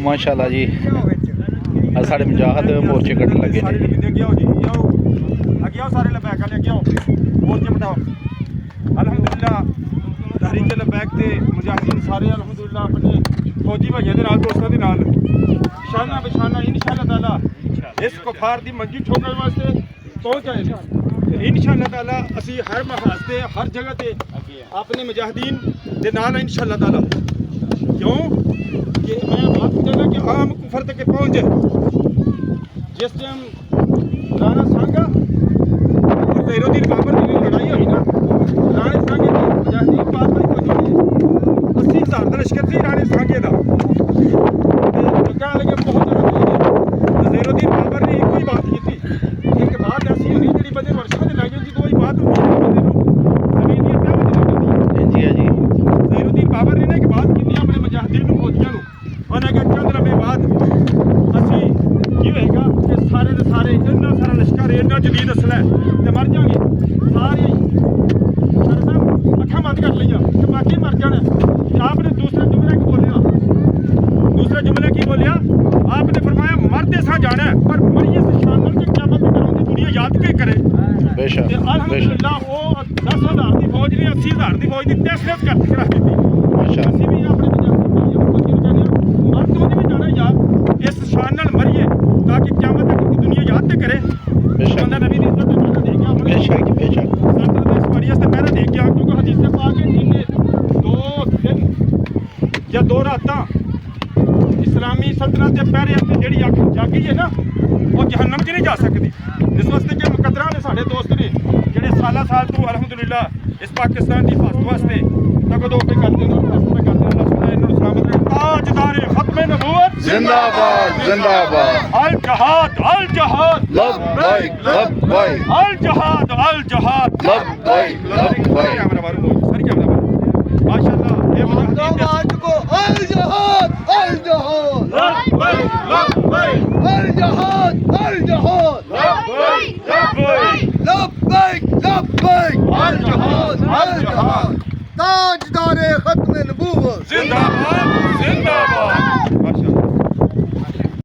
माशाल्लाह जी आज साढ़े मुजाहिद मोर्चे कट्टन लगे जी। अलहमदुलिल्लाह तहरीक लबैक के मुजाहिदीन सारे अलहमदुलिल्लाह अपने फौजी भाइयों के नाल दोस्तों के नाल शाना बशाना इंशाअल्लाह ताला इस कुफार की मंजी ठोकने वास्ते पहुँच आए हैं। इंशाअल्लाह ताला असी हर महाज से हर जगह पे अपने मुजाहिदीन के नाल इंशाअल्लाह ताला क्यों कि मैं बात कहना कि आम कुफर तक पहुँच जाए। जिस टाइम राणा सांगा और ज़हीरुद्दीन बाबर की लड़ाई हुई ना, राणे सांगे की मुजाहिदीन पास में पहुंची 80,000 का लश्कर थी राणे सांगे का लगे बहुत ज़हीरुद्दीन बाबर ने एक ही बात की थी। एक बात ऐसी हुई जी बंदे वर्षों से लग जाती तो वही बात होती जमीन की तह जी जी ज़हीरुद्दीन बाबर ने एक बात की अपने मुजाहिदीन फौजियों उन्हें कहा चंद लम्बे बाद असी की होएगा कि सारे के सारे इन्ना सारा लश्कर इन्ना जदीद असला है तो मर जाएंगे सारे अखा बंद कर लिया कि बाकी मर जाने। आपने दूसरे जुमले की बोलिया आपने फरमाया मरते सा जाना है पर मरिए से शान के क़यामत तक दुनिया याद के करे। बेशक अल्हम्दुलिल्लाह वो 10,000 की फौज ने 80,000 की फौज की तहसील कर दी माशाल्लाह असी भी अपने मरदों ने भी जाना यार इस शान नाल मरिए ताकि क़यामत तक दुनिया याद ते करे। बंदा नबी दी इज्जत पहले दे गया बेशक बेशक सल्तनत इस वारियत से पहले दे गया क्योंकि हदीस से पाक है जिन्हें 2 दिन या 2 रातां इस्लामी सल्तनत के पैरे अपनी जी अख जागी है ना वो जहन्नम च नहीं जा सकती। इस वास्ते कि मुकद्दरा ने साढ़े दोस्त ने जोड़े साल तो अलहमदुलिल्लाह इस पाकिस्तान की हिफाजत वास्ते तगदो पे करते हैं अल्लाह सुना इन्होंने सलामत रखे। ताजदारे खत्मे नबूवत जिंदाबाद जिंदाबाद अल जहाद लब्बैक लब्बैक अल जहाद लब्बैक लब्बैक माशाअल्लाह ये आज को अल जहाद लब्बैक लब्बैक अल जहाद लब्बैक अल जहाद ताजदारे खत्म नबूवत जिंदाबाद